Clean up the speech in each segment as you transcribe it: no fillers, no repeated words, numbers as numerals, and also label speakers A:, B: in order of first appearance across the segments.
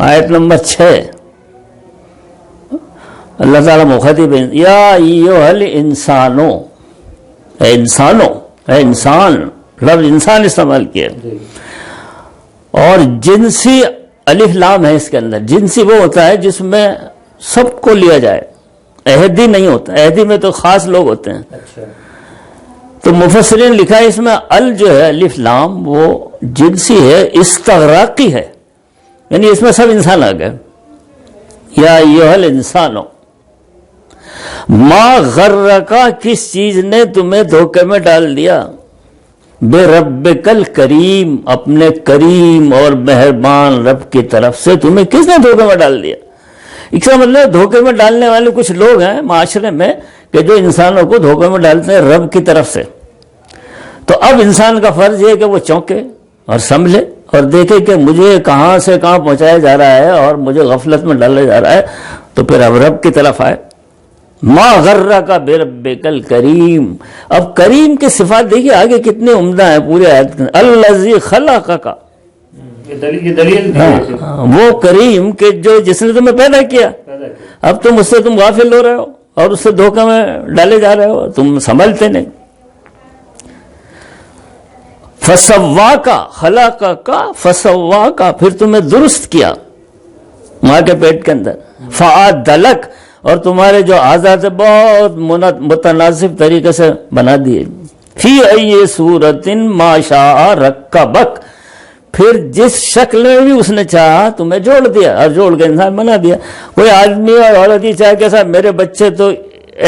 A: آیت نمبر 6 اللہ تعالیٰ مخاطب ہے یا ایھل انسانو، اے انسانو، اے انسان، لفظ انسان استعمال کیا، اور جنسی الف لام ہے اس کے اندر. جنسی وہ ہوتا ہے جس میں سب کو لیا جائے، عہدی نہیں ہوتا، عہدی میں تو خاص لوگ ہوتے ہیں. تو مفسرین لکھا ہے اس میں ال جو ہے الف لام وہ جنسی ہے، استغراقی ہے، یعنی اس میں سب انسان آ گئے. یا ایھل انسانو ما غرکا، کس چیز نے تمہیں دھوکے میں ڈال دیا، بے ربک الکریم، اپنے کریم اور مہربان رب کی طرف سے تمہیں کس نے دھوکے میں ڈال دیا. اس کا مطلب دھوکے میں ڈالنے والے کچھ لوگ ہیں معاشرے میں کہ جو انسانوں کو دھوکے میں ڈالتے ہیں رب کی طرف سے. تو اب انسان کا فرض یہ کہ وہ چونکے اور سنبھلے اور دیکھے کہ مجھے کہاں سے کہاں پہنچایا جا رہا ہے اور مجھے غفلت میں ڈالا جا رہا ہے، تو پھر اب رب کی طرف آئے. ما غرک بربک الکریم. اب کریم کی صفات دیکھیے آگے کتنے عمدہ ہیں پورے آیت کے. الذی خلقک، وہ کریم کہ جو جس نے تمہیں پیدا کیا. اب تم اس سے غافل ہو رہے ہو اور اس سے دھوکے میں ڈالے جا رہے ہو، تم سنبھلتے نہیں. فسواک، خلقک فسواک، پھر تمہیں درست کیا ماں کے پیٹ کے اندر. فعدلک، اور تمہارے جو اعضاء بہت متناسب طریقے سے بنا دیے. فی ای صورت ما شاء رکبک، پھر جس شکل میں بھی اس نے چاہا تمہیں جوڑ دیا اور جوڑ کے انسان بنا دیا. کوئی آدمی اور عورت ہی چاہے کہ صاحب میرے بچے تو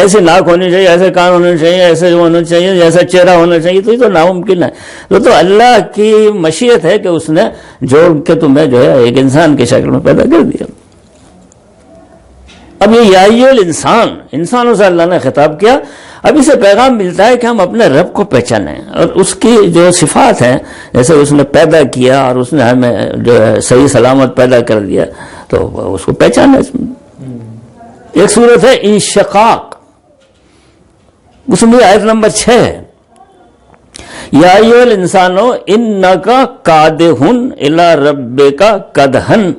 A: ایسے ناک ہونی چاہیے، ایسے کان ہونے چاہیے، ایسے ہونا چاہیے، ایسا چہرہ ہونا چاہیے، تو یہ تو ناممکن ہے. تو اللہ کی مشیت ہے کہ اس نے جوڑ کے تمہیں جو ہے ایک انسان کی شکل میں پیدا کر دیا. اب یہ ایھل انسان، انسانوں سے اللہ نے خطاب کیا. اب اسے پیغام ملتا ہے کہ ہم اپنے رب کو پہچانیں اور اس کی جو صفات ہیں، جیسے اس نے پیدا کیا اور اس نے ہمیں جو ہے صحیح سلامت پیدا کر دیا، تو اس کو پہچانا. ایک صورت ہے انشقاق، اس میں آیت نمبر 6 ہے یا ایھل انسانو انک کادح الی ربک کدحن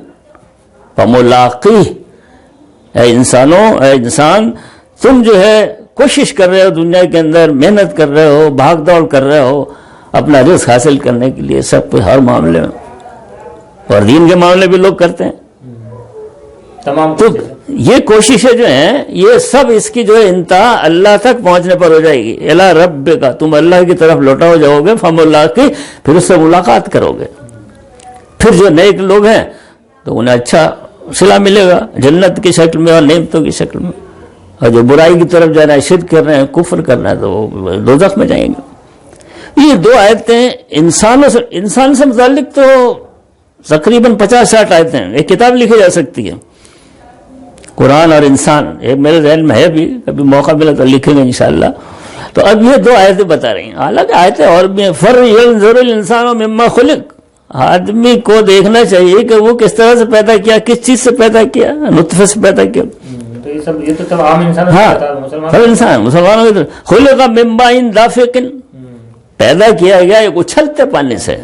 A: فملاقیہ. اے انسانوں، اے انسان، تم جو ہے کوشش کر رہے ہو دنیا کے اندر، محنت کر رہے ہو، بھاگ دوڑ کر رہے ہو اپنا رزق حاصل کرنے کے لیے، سب کچھ ہر معاملے میں، اور دین کے معاملے بھی لوگ کرتے ہیں.
B: تمام
A: تو یہ کوششیں جو ہیں یہ سب اس کی جو ہے انتہا اللہ تک پہنچنے پر ہو جائے گی. الی ربک، تم اللہ کی طرف لوٹا ہو جاؤ گے. فملاقیہ، پھر اس سے ملاقات کرو گے. پھر جو نیک لوگ ہیں تو انہیں اچھا صلہ ملے گا جنت کی شکل میں اور نعمتوں کی شکل میں، اور جو برائی کی طرف جا رہا ہے، شرک کر رہے ہیں، کفر کر رہے ہیں، تو وہ دوزخ میں جائیں گے. یہ دو آیتیں انسان سے متعلق تو تقریباً 50-60 آیتیں ہیں. ایک کتاب لکھی جا سکتی ہے قرآن اور انسان، ایک میرے ذہن میں ہے بھی، کبھی موقع ملا تو لکھیں گے انشاءاللہ. تو اب یہ 2 آیتیں بتا رہی ہیں، حالانکہ آیتیں اور بھی ہیں. فَلْيَنْظُرِ الْإِنسَانُ مِمَّا خُلِقَ، آدمی کو دیکھنا چاہیے کہ وہ کس طرح سے پیدا کیا، کس چیز سے پیدا کیا، نطفے سے پیدا کیا.
B: یہ تو سب عام انسان،
A: ہر انسان مسلمانوں کی خلق من ماء دافق، پیدا کیا گیا ایک اچھلتے پانی سے.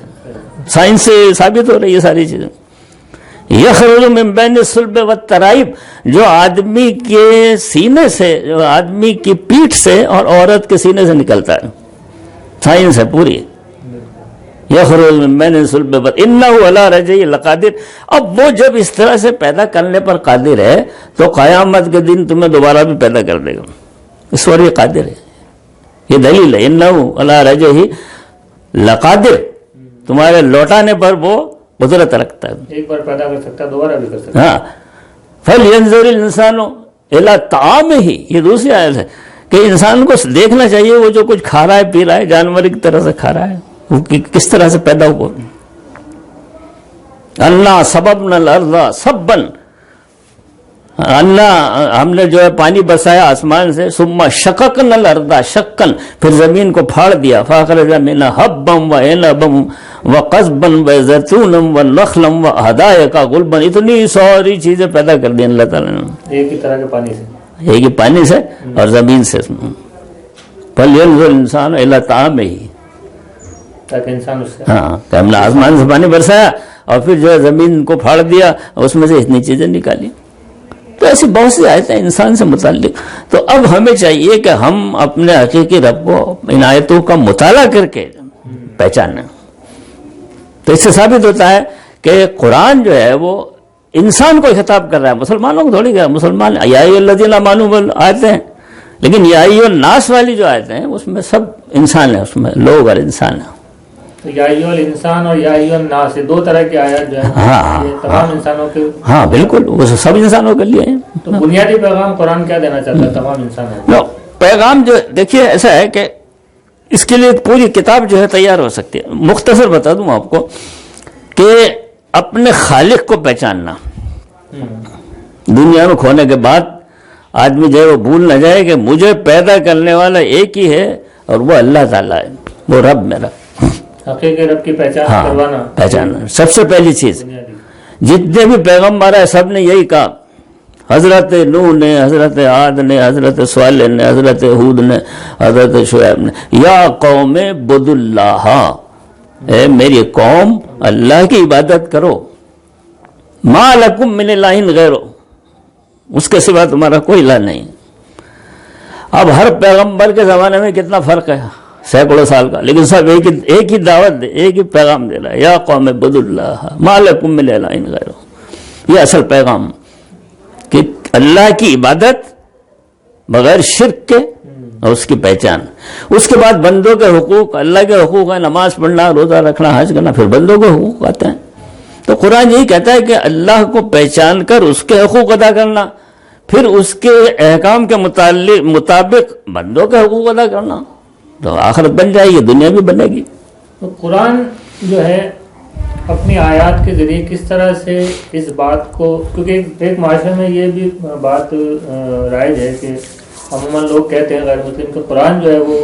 A: سائنس سے ثابت ہو رہی ہے ساری چیزیں. یخرج من بین الصلب والترائب، جو آدمی کے سینے سے، جو آدمی کی پیٹھ سے اور عورت کے سینے سے نکلتا ہے، سائنس ہے پوری. یخرج من بین الصلب انہ علی رجعہ لقادر. اب وہ جب اس طرح سے پیدا کرنے پر قادر ہے تو قیامت کے دن تمہیں دوبارہ بھی پیدا کر دے گا. اس پر یہ قادر ہے، یہ دلیل ہے. انہ علی رجعہ لقادر، تمہارے لوٹانے پر وہ قدرت رکھتا ہے.
B: ایک بار پیدا کر سکتا ہے، دوبارہ بھی کر سکتا ہے.
A: ہاں. فَلْيَنْظُرِ الْإِنسَانُ إِلَىٰ طَعَامِهِ، یہ دوسری آیت ہے کہ انسان کو دیکھنا چاہیے وہ جو کچھ کھا رہا ہے، پی رہا ہے، جانور کی طرح سے کھا رہا ہے، وہ کس طرح سے پیدا ہوا. اَنَّا صَبَبْنَا الْأَرْضَ صَبًّا، اللہ ہم نے جو ہے پانی برسایا آسمان سے. ثم شققنا الارض شقا، پھر زمین کو پھاڑ دیا. فاخرج منها حبا وعنبا وقضبا وزيتونا ونخلا وحدائق غلبا. اتنی ساری چیزیں پیدا کر دی اللہ تعالیٰ نے
B: ایک ہی طرح کے پانی سے،
A: ایک ہی پانی سے اور زمین سے. فلينظر الانسان الى طعامه،
B: تاکہ انسان اس سے،
A: ہاں کہ ہم نے آسمان سے پانی برسایا اور پھر جو ہے زمین کو پھاڑ دیا اس میں سے اتنی چیزیں نکالی. تو ایسی بہت سی آیتیں انسان سے متعلق. تو اب ہمیں چاہیے کہ ہم اپنے حقیقی رب کو ان آیتوں کا مطالعہ کر کے پہچانیں. تو اس سے ثابت ہوتا ہے کہ قرآن جو ہے وہ انسان کو خطاب کر رہا ہے، مسلمانوں کو تھوڑی. مسلمان یا ایھا الذین آمنوا آیتیں ہیں، لیکن یا ایھا الناس والی جو آیتیں ہیں اس میں سب انسان ہیں، اس میں لوگ اور انسان ہیں.
B: یا ایھا الانسان اور یا ایھا الناس، دو طرح کی آیات جو ہیں یہ تمام انسانوں کے.
A: ہاں بالکل، وہ سب انسانوں کے لیے ہیں.
B: تو بنیادی پیغام قرآن کیا دینا چاہتا ہے تمام انسانوں کو؟
A: پیغام جو دیکھیے ایسا ہے کہ اس کے لیے پوری کتاب جو ہے تیار ہو سکتی ہے. مختصر بتا دوں آپ کو کہ اپنے خالق کو پہچاننا. دنیا میں کھونے کے بعد آدمی جو ہے وہ بھول نہ جائے کہ مجھے پیدا کرنے والا ایک ہی ہے اور وہ اللہ تعالیٰ ہے، وہ رب میرا.
B: حقیقی رب کی پہچان کروانا،
A: پہچاننا سب سے پہلی چیز. جتنے بھی پیغمبر ہیں سب نے یہی کہا. حضرت نوح نے، حضرت عاد نے، حضرت صالح نے، حضرت ہود نے، حضرت شعیب نے، یا قوم اعبدوا اللہ، اے میری قوم اللہ کی عبادت کرو. ما لکم من الہ غیرہ، اس کے سوا تمہارا کوئی الہ نہیں. اب ہر پیغمبر کے زمانے میں کتنا فرق ہے، سینکڑوں سال کا، لیکن سب ایک ہی دعوت دے، ایک ہی پیغام دے رہا ہے، یا قوم اعبدوا اللہ ما لکم من الہ غیرہ. یہ اصل پیغام کہ اللہ کی عبادت بغیر شرک کے اور اس کی پہچان. اس کے بعد بندوں کے حقوق، اللہ کے حقوق ہیں، نماز پڑھنا، روزہ رکھنا، حج کرنا، پھر بندوں کے حقوق آتے ہیں. تو قرآن یہی کہتا ہے کہ اللہ کو پہچان کر اس کے حقوق ادا کرنا، پھر اس کے احکام کے مطابق بندوں کے حقوق ادا کرنا، تو آخرت بن جائے گی، دنیا بھی بنے گی.
B: تو قرآن جو ہے اپنی آیات کے ذریعے کس طرح سے اس بات کو، کیونکہ ایک معاشرے میں یہ بھی بات رائج ہے کہ عموماً لوگ کہتے ہیں غیر مسلم کہ قرآن جو ہے وہ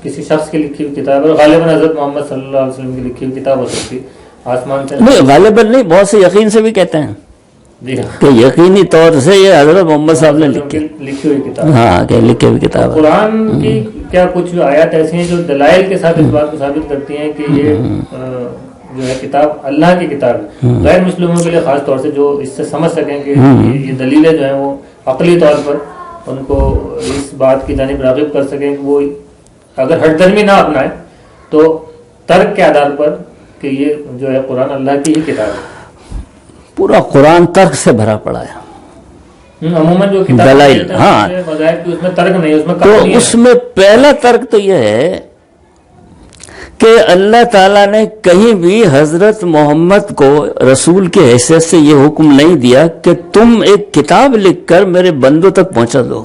B: کسی شخص کی لکھی ہوئی کتاب ہے، غالباً حضرت محمد صلی اللہ علیہ وسلم کی لکھی ہوئی کتاب ہو سکتی، آسمان سے
A: نہیں. غالباً نہیں، بہت سے یقین سے بھی کہتے ہیں کہ یقینی طور سے یہ حضرت محمد صاحب نے لکھی
B: ہوئی کتاب.
A: ہاں کہ لکھی ہوئی کتاب.
B: قرآن کی کیا کچھ آیات ایسی ہیں جو دلائل کے ساتھ اس بات کو ثابت کرتی ہیں کہ یہ جو ہے کتاب اللہ کی کتاب ہے؟ غیر مسلموں کے لیے خاص طور سے جو اس سے سمجھ سکیں کہ یہ دلیلیں جو ہیں وہ عقلی طور پر ان کو اس بات کی جانب راغب کر سکیں کہ وہ اگر ہٹ درمی نہ اپنائیں تو ترک کے آدھار پر کہ یہ جو ہے قرآن اللہ کی ہی کتاب ہے.
A: پورا قرآن ترک سے بھرا پڑا ہے.
B: عموماً جو کتاب
A: دلائل، ہاں،
B: اس میں ترک نہیں، اس میں
A: تو اس میں پہلا ترک تو یہ ہے کہ اللہ تعالیٰ نے کہیں بھی حضرت محمد کو رسول کی حیثیت سے یہ حکم نہیں دیا کہ تم ایک کتاب لکھ کر میرے بندوں تک پہنچا دو.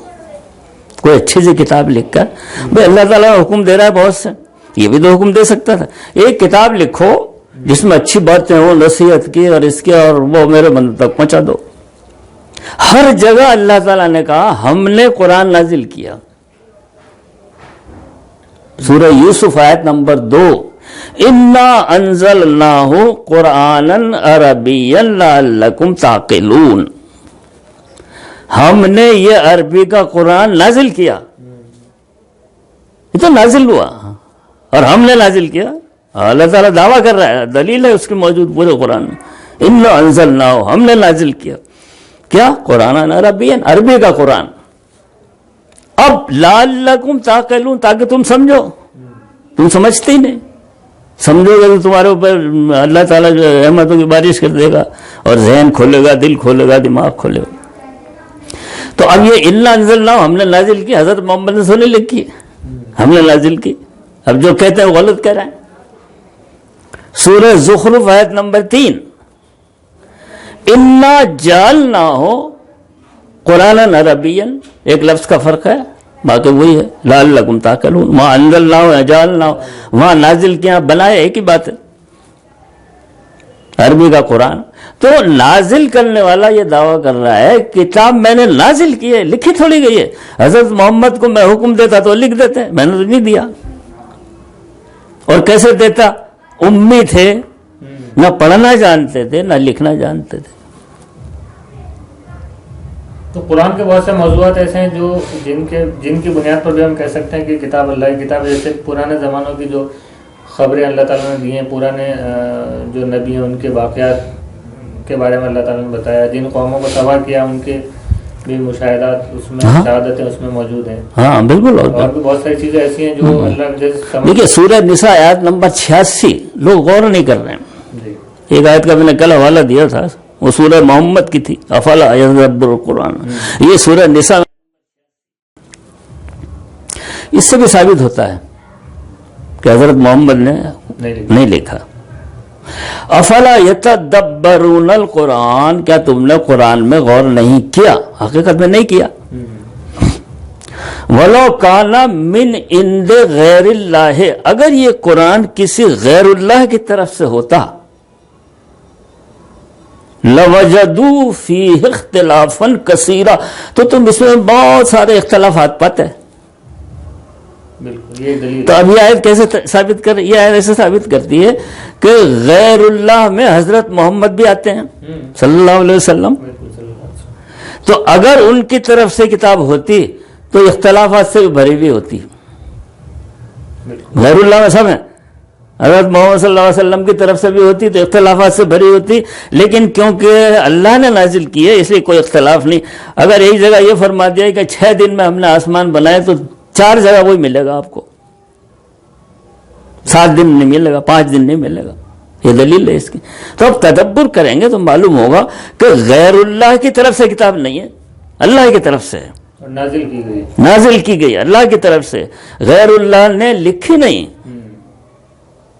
A: کوئی اچھی سی کتاب لکھ کر، بھائی اللہ تعالیٰ حکم دے رہا ہے بہت سے، یہ بھی تو حکم دے سکتا تھا. ایک کتاب لکھو جس میں اچھی باتیں ہوں، نصیحت کی اور اس کی، اور وہ میرے بندوں تک پہنچا دو. ہر جگہ اللہ تعالیٰ نے کہا ہم نے قرآن نازل کیا. سورہ یوسف آیت نمبر 2، اِنَّا أَنزَلْنَاهُ قُرْآنًا عَرَبِيًّا لَعَلَّكُمْ تَعْقِلُونَ. ہم نے یہ عربی کا قرآن نازل کیا. یہ تو نازل ہوا اور ہم نے نازل کیا. اللہ تعالیٰ دعویٰ کر رہا ہے، دلیل ہے اس کی موجود پورے قرآن میں. اِنَّا أَنزَلْنَاهُ، ہم نے نازل کیا. کیا؟ قرآن عربی، عربی کا قرآن. اب لعلکم تعقلون، تاکہ تم سمجھو. تم سمجھتے ہی نہیں. سمجھو گے تو تمہارے اوپر اللہ تعالیٰ جو رحمتوں کی بارش کر دے گا اور ذہن کھولے گا، دل کھولے گا، دماغ کھولے گا. تو اب یہ اِنَّا أَنزَلْنَاهُ ہم نے نازل کی، حضرت محمد نے سنی لکھی، ہم نے نازل کی. اب جو کہتے ہیں وہ غلط کہہ رہے ہیں. سورہ زخرف آیت نمبر 3، اِنَّا جَعَلْنَاهُ قرآن عربین، ایک لفظ کا فرق ہے، باقی وہی ہے. لعلکم تعقلون، وہاں انزلناہ جعلناہ، وہاں نازل کیا، بنائے، ایک ہی بات ہے. عربی کا قرآن. تو نازل کرنے والا یہ دعویٰ کر رہا ہے کتاب میں نے نازل کی ہے، لکھی تھوڑی گئی ہے. حضرت محمد کو میں حکم دیتا تو لکھ دیتے، میں نے تو نہیں دیا. اور کیسے دیتا؟ امی تھے، نہ پڑھنا جانتے تھے نہ لکھنا جانتے تھے.
B: تو قرآن کے بہت سے موضوعات ایسے ہیں جو جن کی بنیاد پر بھی ہم کہہ سکتے ہیں کہ کتاب اللہ کی کتاب ہے. جیسے پرانے زمانوں کی جو خبریں اللہ تعالیٰ نے دی ہیں، پرانے جو نبی ہیں ان کے واقعات کے بارے میں اللہ تعالیٰ نے بتایا، جن قوموں کو تباہ کیا ان کے بھی مشاہدات اس میں، شہادتیں اس میں موجود ہیں.
A: ہاں بالکل.
B: اور بھی بہت ساری چیزیں ایسی ہیں جو اللہ جیسے
A: دیکھیے سورہ نساء آیت نمبر 86 لوگ غور نہیں کر رہے ہیں. ایک آیت کا میں نے کل حوالہ دیا تھا، وہ سورہ محمد کی تھی، افلا یتدبرون القرآن. یہ سورہ نساء اس سے بھی ثابت ہوتا ہے کہ حضرت محمد نے نہیں لکھا. افلا یتدبرون القرآن، کیا تم نے قرآن میں غور نہیں کیا؟ حقیقت میں نہیں کیا. وَلَوْ كَانَ مِنْ عِنْدِ غَيْرِ اللَّهِ، اگر یہ قرآن کسی غیر اللہ کی طرف سے ہوتا، لَوَجَدُوا فِيهِ اخْتِلَافًا كَثِيرًا، تو تم اس میں بہت سارے اختلافات پاتے. تو اب یہ آیت کیسے ثابت کر، یہ آیت ایسے ثابت کرتی ہے کہ غیر اللہ میں حضرت محمد بھی آتے ہیں صلی اللہ علیہ وسلم. تو اگر ان کی طرف سے کتاب ہوتی تو اختلافات سے بھی بھری ہوئی ہوتی. غیر اللہ میں سب ہیں، حضرت محمد صلی اللہ علیہ وسلم کی طرف سے بھی ہوتی تو اختلافات سے بھری ہوتی، لیکن کیونکہ اللہ نے نازل کی ہے اس لیے کوئی اختلاف نہیں. اگر ایک جگہ یہ فرما دیا کہ 6 دن میں ہم نے آسمان بنائے تو 4 جگہ وہی ملے گا آپ کو، 7 دن نہیں ملے گا، 5 دن نہیں ملے گا. یہ دلیل ہے اس کی. تو اب تدبر کریں گے تو معلوم ہوگا کہ غیر اللہ کی طرف سے کتاب نہیں ہے، اللہ کی طرف سے نازل کی گئی اللہ کی طرف سے. غیر اللہ نے لکھی نہیں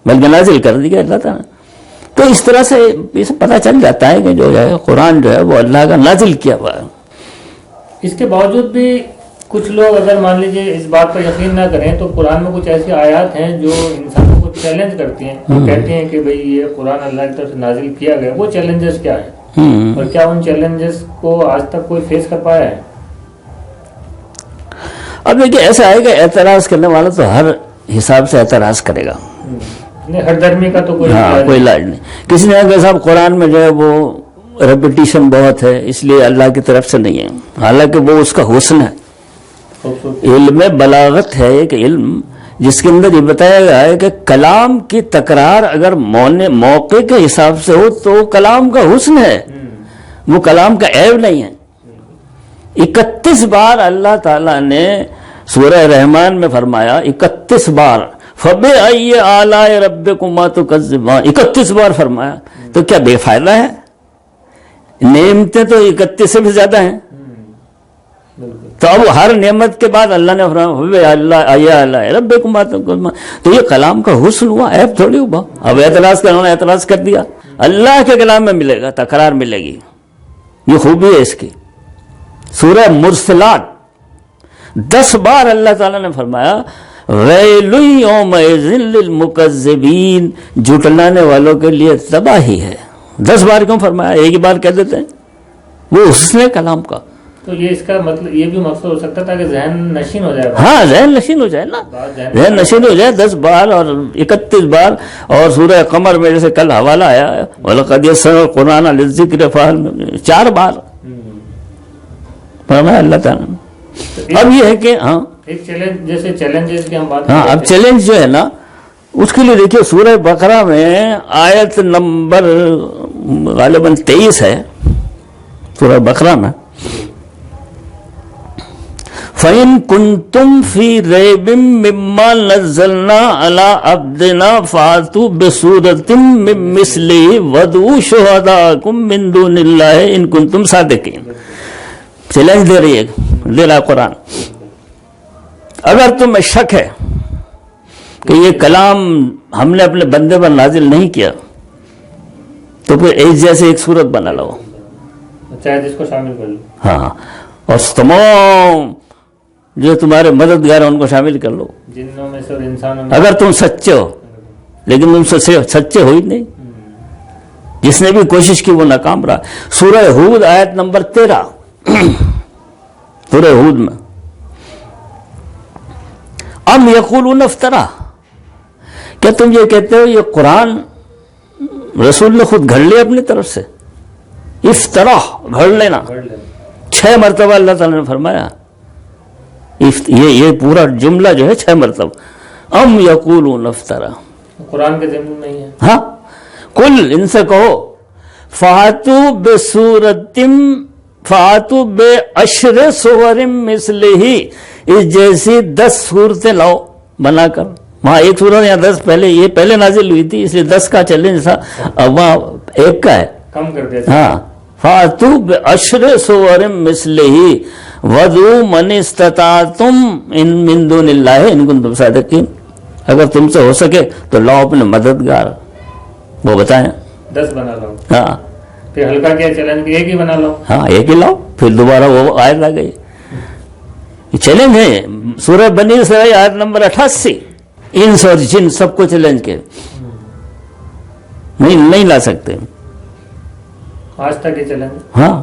A: بلکہ نازل کر دی گئی اللہ تعالیٰ. تو اس طرح سے اسے پتہ چل جاتا ہے کہ جو ہے قرآن جو ہے وہ اللہ کا نازل کیا ہوا ہے.
B: اس کے باوجود بھی کچھ لوگ اگر مان لیجیے اس بات پر یقین نہ کریں تو قرآن میں کچھ ایسی آیات ہیں جو انسانوں کو چیلنج کرتی ہیں، وہ کہتے ہیں کہ بھئی یہ قرآن اللہ کی طرف سے نازل کیا گیا. وہ چیلنجز کیا ہیں اور کیا ان چیلنجز کو آج تک کوئی فیس کر پایا ہے؟
A: اب دیکھیے ایسا ہے کہ اعتراض کرنے والا تو ہر حساب سے اعتراض کرے گا،
B: ہر دھرمی کا تو کوئی
A: علاج نہیں. کسی نے کہا صاحب قرآن میں جو ہے وہ ریپیٹیشن بہت ہے اس لیے اللہ کی طرف سے نہیں ہے، حالانکہ وہ اس کا حسن ہے. علم بلاغت ہے ایک علم جس کے اندر یہ بتایا گیا ہے کہ کلام کی تکرار اگر موقع کے حساب سے ہو تو کلام کا حسن ہے، وہ کلام کا عیب نہیں ہے. 31 بار اللہ تعالیٰ نے سورہ رحمان میں فرمایا، 31 بار فَبِأَيِّ آلَاءِ رَبِّكُمَا تُكَذِّبَانِ، 31 بار فرمایا. تو کیا بے فائدہ ہے؟ نعمتیں تو 31 سے بھی زیادہ ہیں. تو اب ہر نعمت کے بعد اللہ نے فرمایا ربکما، تو یہ کلام کا حسن ہوا، عیب تھوڑی ہوا. اب اعتراض کرنا نے اعتراض کر دیا. اللہ کے کلام میں ملے گا تکرار ملے گی، یہ خوبی ہے اس کی. سورہ مرسلات 10 بار اللہ تعالیٰ نے فرمایا ویل یومئذ للمکذبین، جھٹلانے والوں کے لیے تباہی ہے. 10 بار کیوں فرمایا؟ ایک ہی بار کہہ دیتے ہیں، وہ حسن کلام کا.
B: تو یہ اس کا مطلب یہ بھی مقصد ہو سکتا تھا کہ ذہن نشین ہو جائے.
A: ہاں ذہن نشین ہو جائے نا، ذہن نشین ہو جائے. 10 بار اور 31 بار. اور سورہ قمر میں جیسے کل حوالہ آیا وَلَقَدْ يَسَّرْنَا الْقُرْآنَ لِلذِّكْرِ فَهَلْ 4 بار فرمایا اللہ تعالیٰ نے. اب یہ ہے کہ ہاں
B: ایک چیلنج، جیسے چیلنجز کی ہم بات
A: ہاں اب چیلنج جو ہے نا اس کے لیے دیکھیے سورہ بقرہ میں آیت نمبر غالباً 23 ہے سورہ بقرہ میں، فَإِن كُنتُمْ فِي رَيْبٍ مِّمَّا نَزَّلْنَا عَلَىٰ عَبْدِنَا فَأْتُوا بِسُورَةٍ مِّن مِّثْلِهِ وَادْعُوا شُهَدَاءَكُم مِّن دُونِ اللَّهِ إِن كُنتُمْ صَادِقِينَ. چیلنج دے رہا قرآن. اگر تمہیں شک ہے کہ یہ کلام ہم نے اپنے بندے پر نازل نہیں کیا تو پھر ایک جیسے ایک صورت بنا لو،
B: چاہے جس کو شامل کر لو.
A: ہاں اور تمام جو تمہارے مددگار ہیں ان کو شامل کر لو،
B: جنوں میں سے اور انسانوں میں.
A: اگر تم سچے ہو، لیکن تم سچے ہو ہی نہیں. جس نے بھی کوشش کی وہ ناکام رہا. سورہ ہود آیت نمبر 13 سورہ ہود میں ام یقولون افترا، کیا تم یہ کہتے ہو یہ قرآن رسول نے خود گھڑ لیا اپنی طرف سے؟ افطرا گھڑ لینا 6 مرتبہ اللہ تعالیٰ نے فرمایا. یہ پورا جملہ جو ہے 6 مرتبہ. ام یقولون افترا،
B: قرآن کے ضمن میں ہی ہے.
A: ہاں کل ان سے کہو فاتو بے اشر سورم مثلہ، اس جیسی 10 صورتیں لاؤ بنا کر. وہاں ایک صورت یا 10 پہلے، یہ پہلے نازل ہوئی تھی اس لیے 10 کا چیلنج تھا، اب وہاں ایک کا ہے،
B: کم کر دیا.
A: ہاں فاتو باشر سورم مثلہ وَدْعُوا مَنِ اسْتَطَعْتُمْ مِن دُونِ اللَّهِ إِن كُنتُمْ صَادِقِينَ، اگر تم سے ہو سکے تو لاؤ اپنے مددگار، وہ بتائیں.
B: 10 بنا لو.
A: ہاں
B: پھر ہلکا کیا چیلنج، ایک ہی بنا لو.
A: ہاں ایک ہی لاؤ. پھر دوبارہ وہ آیت آ گئی. چیلنج ہے سورہ بنی اسرائیل آیت نمبر 88، انس اور جن سب کو چیلنج کے نہیں لا سکتے.
B: آج تک یہ چیلنج.
A: ہاں